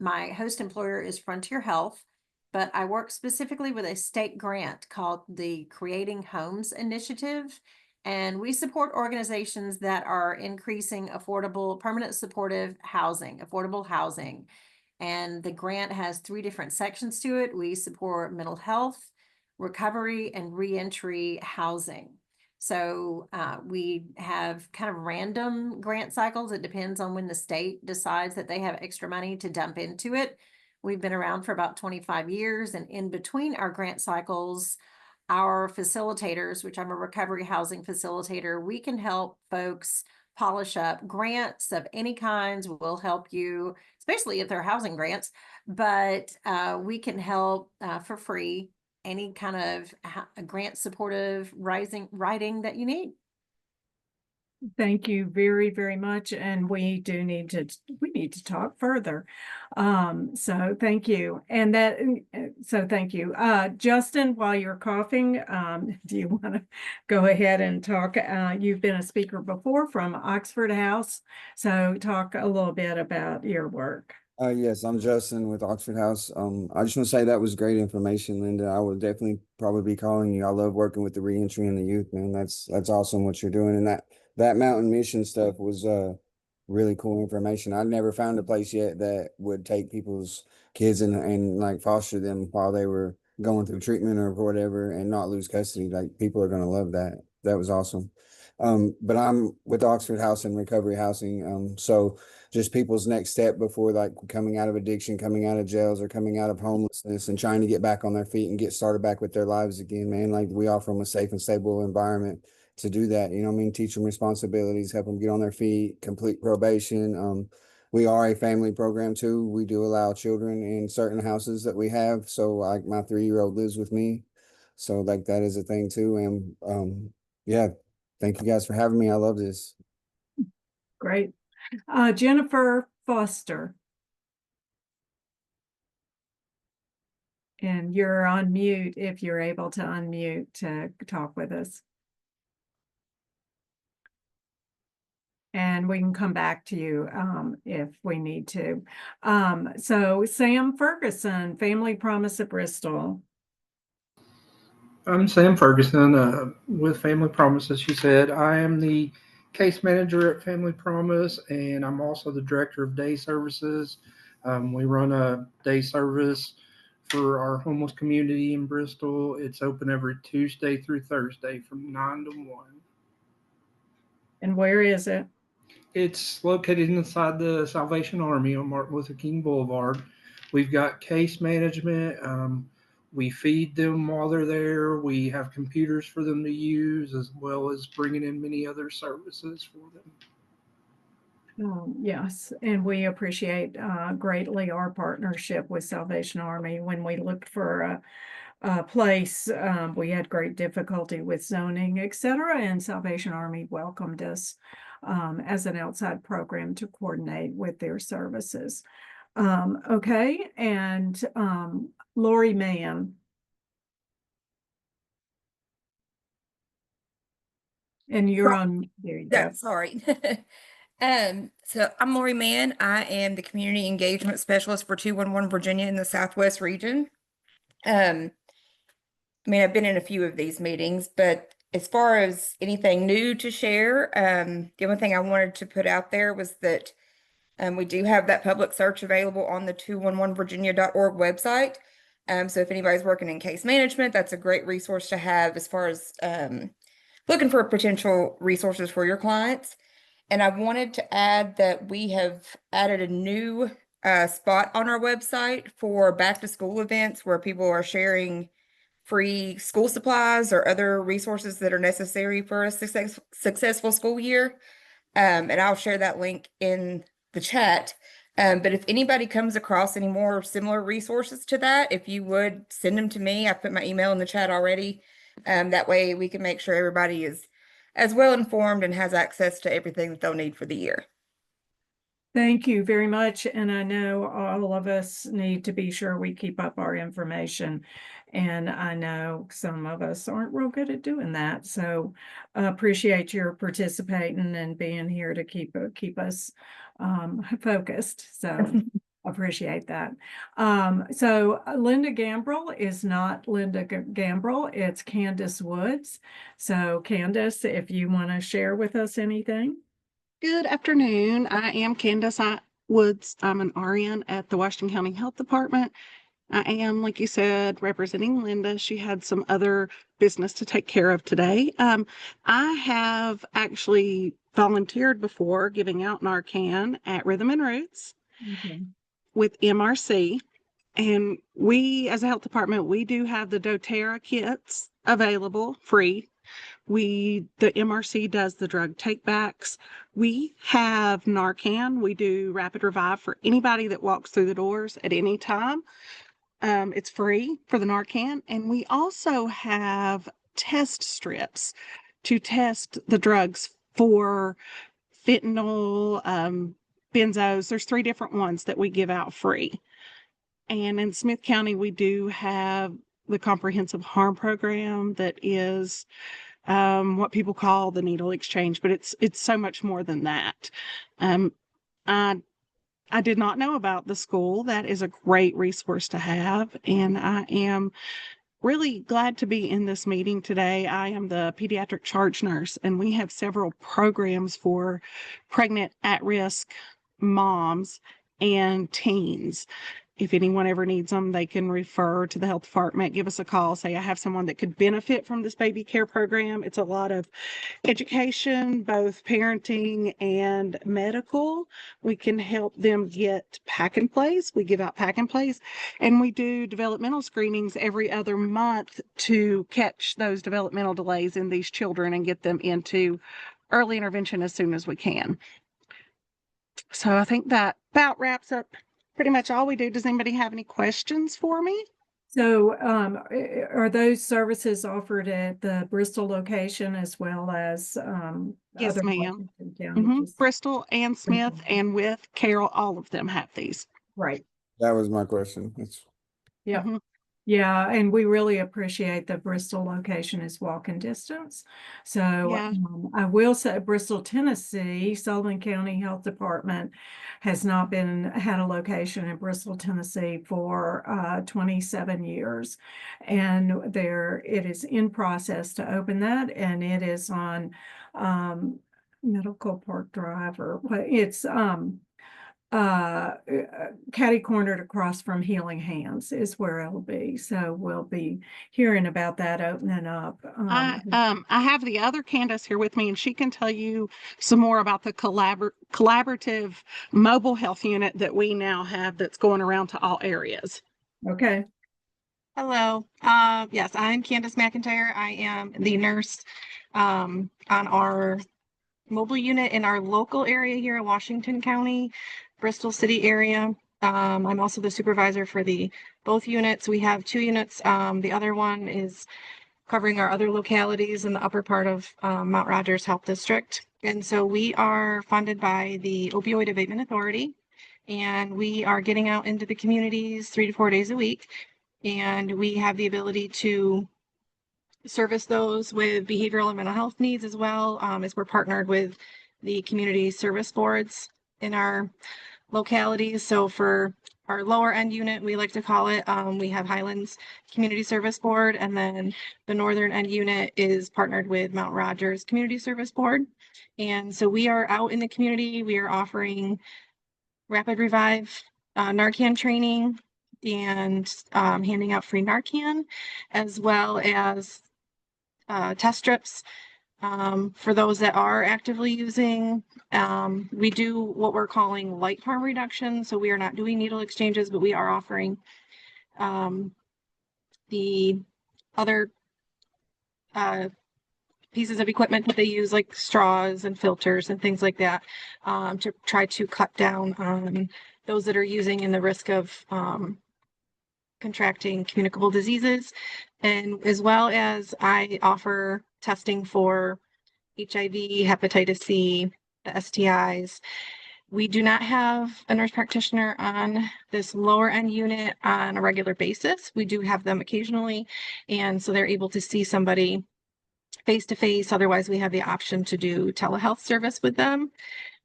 My host employer is Frontier Health, but I work specifically with a state grant called the Creating Homes Initiative. And we support organizations that are increasing affordable, permanent supportive housing, affordable housing. And the grant has 3 different sections to it. We support mental health, recovery, and reentry housing. So we have kind of random grant cycles. It depends on when the state decides that they have extra money to dump into it. We've been around for about 25 years, and in between our grant cycles, our facilitators, which I'm a recovery housing facilitator, we can help folks polish up grants of any kinds. Will help you, especially if they're housing grants, but we can help for free any kind of grant supportive writing that you need. Thank you very, very much. And we need to talk further. So thank you. And so thank you. Justin, while you're coughing, do you want to go ahead and talk? You've been a speaker before from Oxford House. So talk a little bit about your work. Yes, I'm Justin with Oxford House. I just want to say that was great information, Linda. I would definitely probably be calling you. I love working with the reentry and the youth, man. That's awesome what you're doing. And that mountain mission stuff was really cool information. I've never found a place yet that would take people's kids and like foster them while they were going through treatment or whatever and not lose custody. Like people are gonna love that. That was awesome. But I'm with Oxford House and Recovery Housing. So just people's next step before like coming out of addiction, coming out of jails, or coming out of homelessness and trying to get back on their feet and get started back with their lives again, man. Like we offer them a safe and stable environment to do that. You know what I mean? Teach them responsibilities, help them get on their feet, complete probation. We are a family program too. We do allow children in certain houses that we have. So like my 3-year-old lives with me. So like that is a thing too. And yeah, thank you guys for having me. I love this. Great. Jennifer Foster. And you're on mute if you're able to unmute to talk with us. And we can come back to you if we need to. So Sam Ferguson, Family Promise at Bristol. I'm Sam Ferguson with Family Promise, as you said. I am the case manager at Family Promise, and I'm also the director of day services. We run a day service for our homeless community in Bristol. It's open every Tuesday through Thursday from 9 to 1. And where is it? It's located inside the Salvation Army on Martin Luther King Boulevard. We've got case management. We feed them while they're there. We have computers for them to use, as well as bringing in many other services for them. Yes, and we appreciate greatly our partnership with Salvation Army. When we looked for a place, we had great difficulty with zoning, etc., and Salvation Army welcomed us as an outside program to coordinate with their services. Okay, and Lori Mann. And you're on, there you go. Sorry. So I'm Lori Mann. I am the community engagement specialist for 211 Virginia in the Southwest region. I mean, I've been in a few of these meetings, but as far as anything new to share, the only thing I wanted to put out there was that we do have that public search available on the 211virginia.org website. So if anybody's working in case management, that's a great resource to have as far as looking for potential resources for your clients. And I wanted to add that we have added a new spot on our website for back to school events where people are sharing free school supplies or other resources that are necessary for a successful school year. And I'll share that link in the chat. But if anybody comes across any more similar resources to that, if you would send them to me, I put my email in the chat already. That way we can make sure everybody is as well informed and has access to everything that they'll need for the year. Thank you very much. And I know all of us need to be sure we keep up our information. And I know some of us aren't real good at doing that. So appreciate your participating and being here to keep us focused. So appreciate that. So Linda Gambrell is not Linda Gambrell, it's Candace Woods. So Candace, if you want to share with us anything. Good afternoon. I am Candace Woods. I'm an RN at the Washington County Health Department. I am, like you said, representing Linda. She had some other business to take care of today. I have actually volunteered before giving out Narcan at Rhythm and Roots with MRC. And we, as a health department, we do have the doTERRA kits available free. The MRC does the drug takebacks. We have Narcan. We do rapid revive for anybody that walks through the doors at any time. It's free for the Narcan. And we also have test strips to test the drugs for fentanyl, benzos. There's 3 different ones that we give out free. And in Smith County, we do have the comprehensive harm program that is what people call the needle exchange, but it's so much more than that. I did not know about the school. That is a great resource to have, and I am really glad to be in this meeting today. I am the pediatric charge nurse, and we have several programs for pregnant, at-risk moms and teens. If anyone ever needs them, they can refer to the health department, give us a call, say, I have someone that could benefit from this baby care program. It's a lot of education, both parenting and medical. We can help them get pack and plays. We give out pack and plays, and we do developmental screenings every other month to catch those developmental delays in these children and get them into early intervention as soon as we can. So I think that about wraps up pretty much all we do. Does anybody have any questions for me? So are those services offered at the Bristol location as well as Yes, other ma'am. Washington County? Bristol and Smith and with Carroll, all of them have these. Right. That was my question. Yeah. Mhm. Yeah, and we really appreciate the Bristol location is walking distance. So Yeah. I will say Bristol, Tennessee, Sullivan County Health Department has not had a location in Bristol, Tennessee for 27 years. And it is in process to open that, and it is on Medical Park Drive, or it's catty cornered across from Healing Hands is where it'll be. So we'll be hearing about that opening up. I have the other Candace here with me, and she can tell you some more about the collaborative mobile health unit that we now have that's going around to all areas. Okay. Hello. Yes, I'm Candace McIntyre. I am the nurse on our mobile unit in our local area here in Washington County, Bristol City area. I'm also the supervisor for both units. We have 2 units. The other one is covering our other localities in the upper part of Mount Rogers Health District. And so we are funded by the Opioid Abatement Authority, and we are getting out into the communities 3 to 4 days a week. And we have the ability to service those with behavioral and mental health needs as well, as we're partnered with the community service boards in our localities. So for our lower end unit, we like to call it, we have Highlands Community Service Board, and then the northern end unit is partnered with Mount Rogers Community Service Board. And so we are out in the community. We are offering rapid revive Narcan training and handing out free Narcan, as well as test strips for those that are actively using. We do what we're calling light harm reduction. So we are not doing needle exchanges, but we are offering the other pieces of equipment that they use, like straws and filters and things like that, to try to cut down on those that are using and the risk of contracting communicable diseases. And as well as I offer testing for HIV, hepatitis C, the STIs. We do not have a nurse practitioner on this lower end unit on a regular basis. We do have them occasionally, and so they're able to see somebody face to face. Otherwise, we have the option to do telehealth service with them.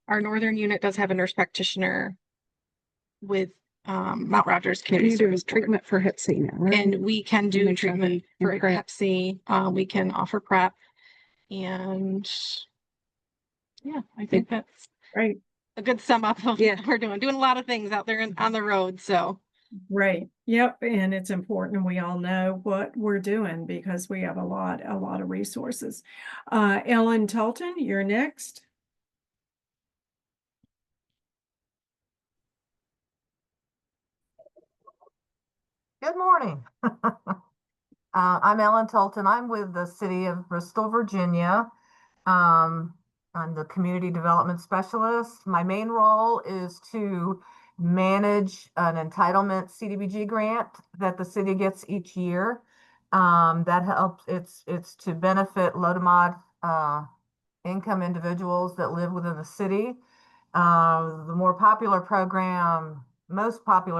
Our northern unit does have a nurse practitioner with Mount Rogers Community Service treatment for Hep C now, right? And we can do HIV treatment for and PrEP. Hep C. We can offer PrEP, and yeah, I think that's Right. a good sum up of what we're doing a lot of things out there on the road. So Right. Yep. And it's important we all know what we're doing because we have a lot of resources. Ellen Tolton, you're next. Good morning. I'm Ellen Tolton. I'm with the city of Bristol, Virginia. I'm the community development specialist. My main role is to manage an entitlement CDBG grant that the city gets each year. That helps. It's to benefit low to income individuals that live within the city. The most popular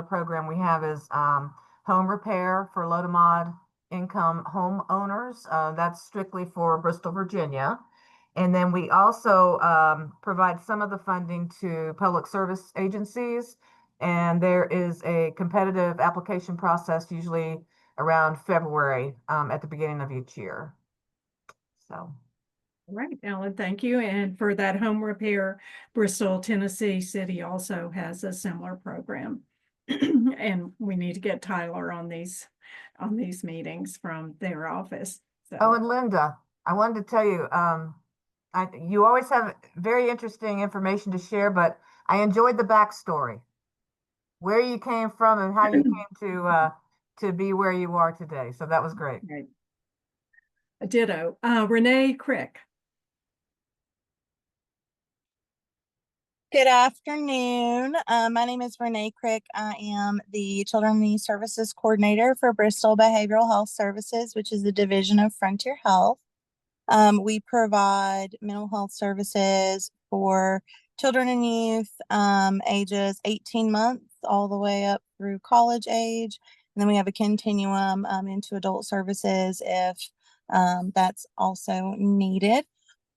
program we have is home repair for low to mod income homeowners. That's strictly for Bristol, Virginia. And then we also provide some of the funding to public service agencies. And there is a competitive application process usually around February at the beginning of each year. So. All right, Ellen, thank you. And for that home repair, Bristol, Tennessee City also has a similar program. And we need to get Tyler on these meetings from their office. So. Oh, and Linda, I wanted to tell you, you always have very interesting information to share, but I enjoyed the backstory, where you came from and how you came to be where you are today. So that was great. Right. A ditto. Renee Crick. Good afternoon. My name is Renee Crick. I am the Children and Youth Services Coordinator for Bristol Behavioral Health Services, which is a division of Frontier Health. We provide mental health services for children and youth ages 18 months all the way up through college age. And then we have a continuum into adult services if that's also needed.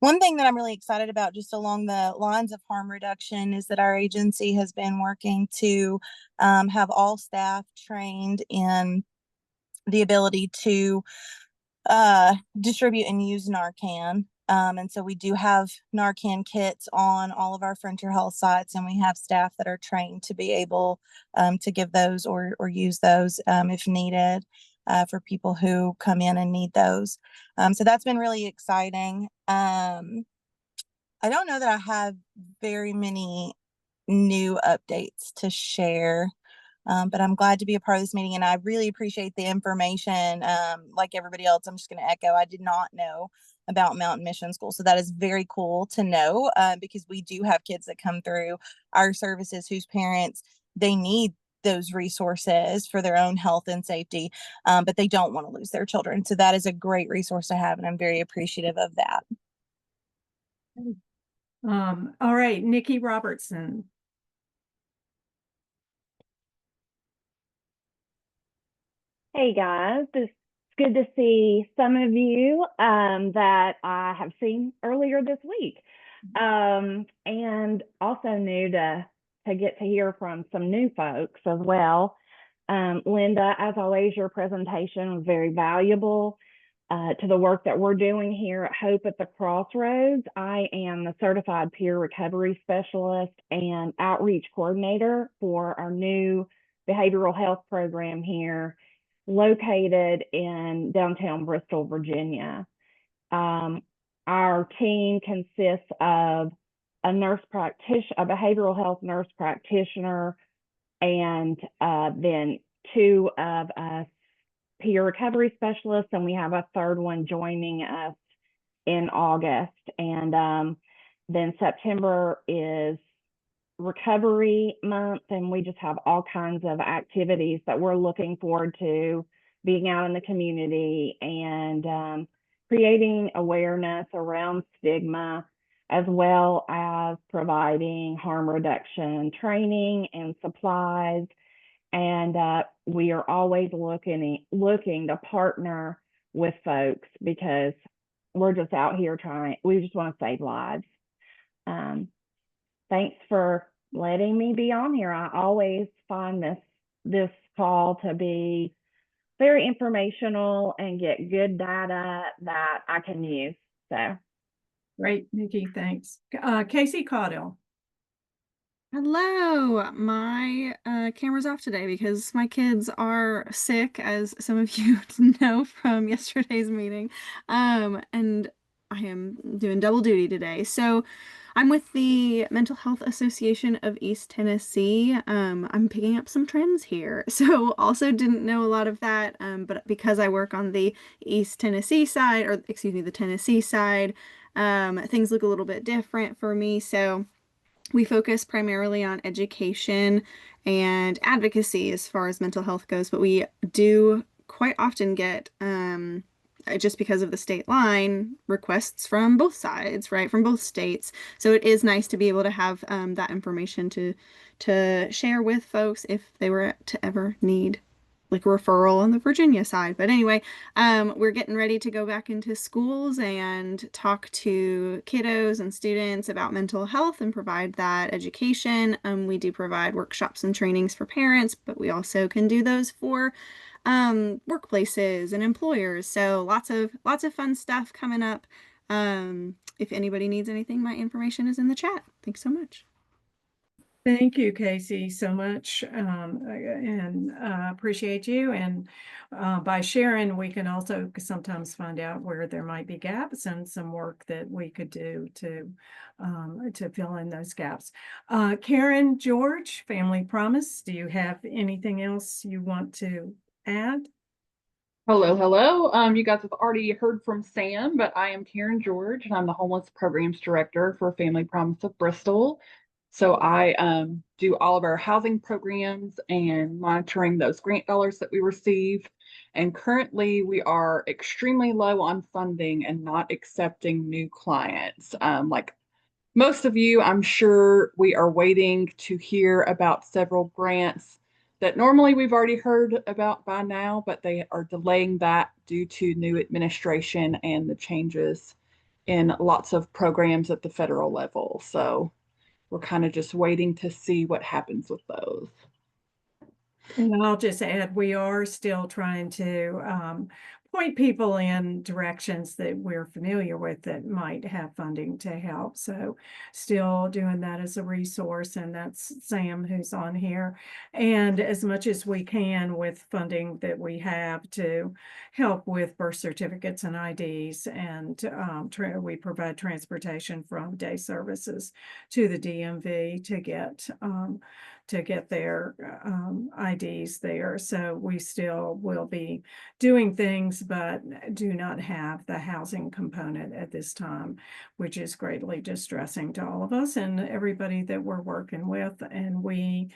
One thing that I'm really excited about, just along the lines of harm reduction, is that our agency has been working to have all staff trained in the ability to distribute and use Narcan. And so we do have Narcan kits on all of our Frontier Health sites, and we have staff that are trained to be able to give those or use those if needed for people who come in and need those. So that's been really exciting. I don't know that I have very many new updates to share. But I'm glad to be a part of this meeting, and I really appreciate the information. Like everybody else, I'm just going to echo, I did not know about Mountain Mission School. So that is very cool to know because we do have kids that come through our services whose parents, they need those resources for their own health and safety, but they don't want to lose their children. So that is a great resource to have, and I'm very appreciative of that. All right, Nikki Robertson. Hey guys, it's good to see some of you that I have seen earlier this week, and also new to get to hear from some new folks as well. Linda, as always, your presentation was very valuable to the work that we're doing here at Hope at the Crossroads. I am the Certified Peer Recovery Specialist and Outreach Coordinator for our new behavioral health program here, located in downtown Bristol, Virginia. Our team consists of a behavioral health nurse practitioner, and then 2 of us peer recovery specialists, and we have a 3rd one joining us in August. And then September is recovery month, and we just have all kinds of activities that we're looking forward to being out in the community and creating awareness around stigma, as well as providing harm reduction training and supplies. And we are always looking to partner with folks because we're just out here we just want to save lives. Thanks for letting me be on here. I always find this call to be very informational and get good data that I can use. So Great, Nikki, thanks. Casey Caudill. Hello, my camera's off today because my kids are sick, as some of you know from yesterday's meeting, and I am doing double duty today. So I'm with the Mental Health Association of East Tennessee. I'm picking up some trends here. So also didn't know a lot of that, but because I work on the East Tennessee side, or excuse me, the Tennessee side, things look a little bit different for me. So we focus primarily on education and advocacy as far as mental health goes, but we do quite often get just because of the state line, requests from both sides, right, from both states. So it is nice to be able to have that information to share with folks if they were to ever need like a referral on the Virginia side. But anyway, we're getting ready to go back into schools and talk to kiddos and students about mental health and provide that education. We do provide workshops and trainings for parents, but we also can do those for workplaces and employers. So lots of fun stuff coming up. If anybody needs anything, my information is in the chat. Thanks so much. Thank you, Casey, so much, and appreciate you. And by sharing, we can also sometimes find out where there might be gaps and some work that we could do to fill in those gaps. Karen, George, Family Promise, do you have anything else you want to add? Hello. You guys have already heard from Sam, but I am Karen George, and I'm the Homeless Programs Director for Family Promise of Bristol. So I do all of our housing programs and monitoring those grant dollars that we receive. And currently we are extremely low on funding and not accepting new clients. Like most of you, I'm sure we are waiting to hear about several grants that normally we've already heard about by now, but they are delaying that due to new administration and the changes in lots of programs at the federal level. So we're kind of just waiting to see what happens with those. And I'll just add, we are still trying to point people in directions that we're familiar with that might have funding to help. So still doing that as a resource, and that's Sam who's on here. And as much as we can with funding that we have to help with birth certificates and IDs, and we provide transportation from day services to the DMV to get their IDs there. So we still will be doing things, but do not have the housing component at this time, which is greatly distressing to all of us and everybody that we're working with. And we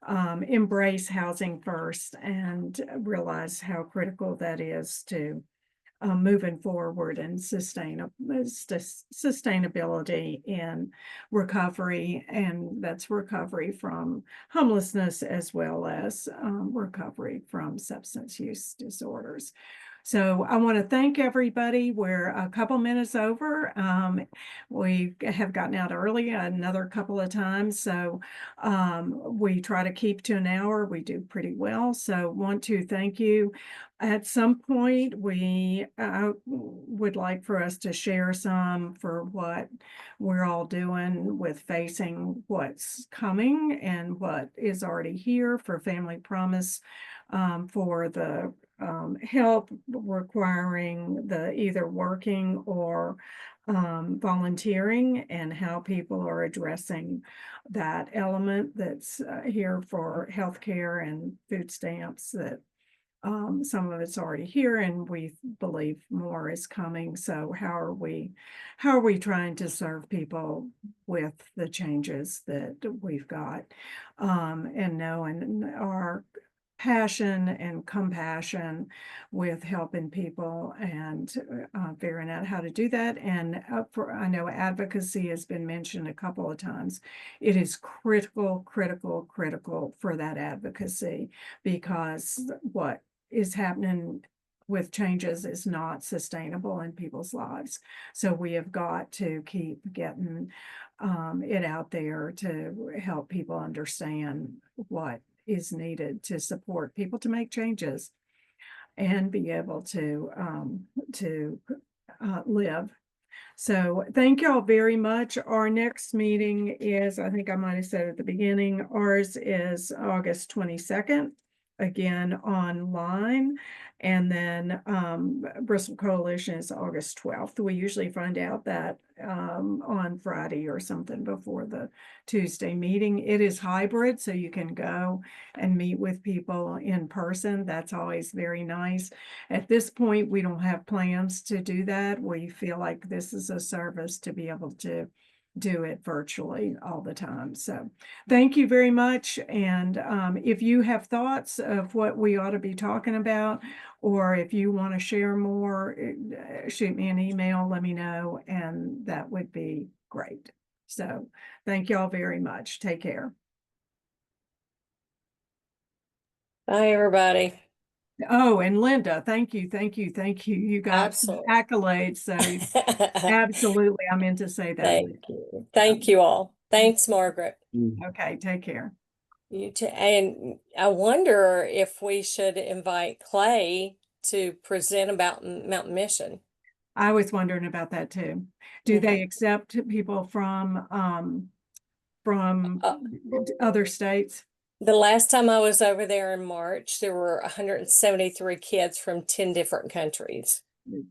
embrace housing first and realize how critical that is to moving forward and sustainability in recovery, and that's recovery from homelessness as well as recovery from substance use disorders. So I want to thank everybody. We're a couple minutes over. We have gotten out early another couple of times. So we try to keep to an hour. We do pretty well. So want to thank you. At some point, we would like for us to share some for what we're all doing with facing what's coming and what is already here for Family Promise, for the help requiring the either working or volunteering, and how people are addressing that element that's here for healthcare and food stamps. That some of it's already here, and we believe more is coming. So how are we trying to serve people with the changes that we've got, and knowing our passion and compassion with helping people and figuring out how to do that. And I know advocacy has been mentioned a couple of times. It is critical for that advocacy, because what is happening with changes is not sustainable in people's lives. So we have got to keep getting it out there to help people understand what is needed to support people to make changes and be able to live. So thank y'all very much. Our next meeting is, I think I might have said at the beginning, ours is August 22nd, again online. And then Bristol Coalition is August 12th. We usually find out that on Friday or something before the Tuesday meeting. It is hybrid, so you can go and meet with people in person. That's always very nice. At this point, we don't have plans to do that. We feel like this is a service to be able to do it virtually all the time. So thank you very much. And if you have thoughts of what we ought to be talking about, or if you want to share more, shoot me an email, let me know, and that would be great. So thank y'all very much. Take care. Bye, everybody. Oh, and Linda, thank you, thank you, thank you. You got some Absolutely. accolades, so absolutely, I meant to say that. Thank you. Thank you all. Thanks, Margaret. Okay, take care. You too. And I wonder if we should invite Clay to present about Mountain Mission. I was wondering about that too. Do they accept people from other states? The last time I was over there in March, there were 173 kids from 10 different countries.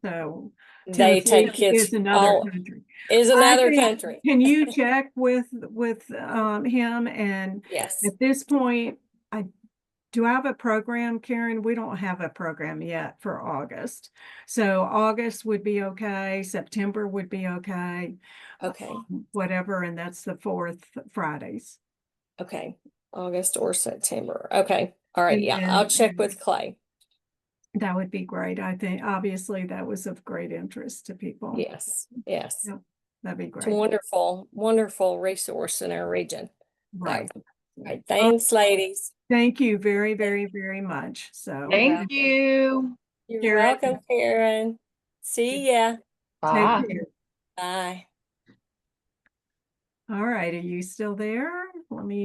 So They Tennessee take kids is another country. Is I another think- country. Can you check with him? And Yes. at this point, do I have a program, Karen? We don't have a program yet for August. So August would be okay. September would be okay. Okay. Whatever. And that's the 4th Fridays. Okay. August or September. Okay. All right. And Yeah. then- I'll check with Clay. That would be great. I think obviously that was of great interest to people. Yes. Yes. Yeah, that'd be It's great. a wonderful, wonderful resource in our region. Right. Right. Thanks, ladies. Thank you very, very, very much. So Thank you. You're Karen. welcome, Karen. See ya. Bye. Take care. Bye. All right. Are you still there?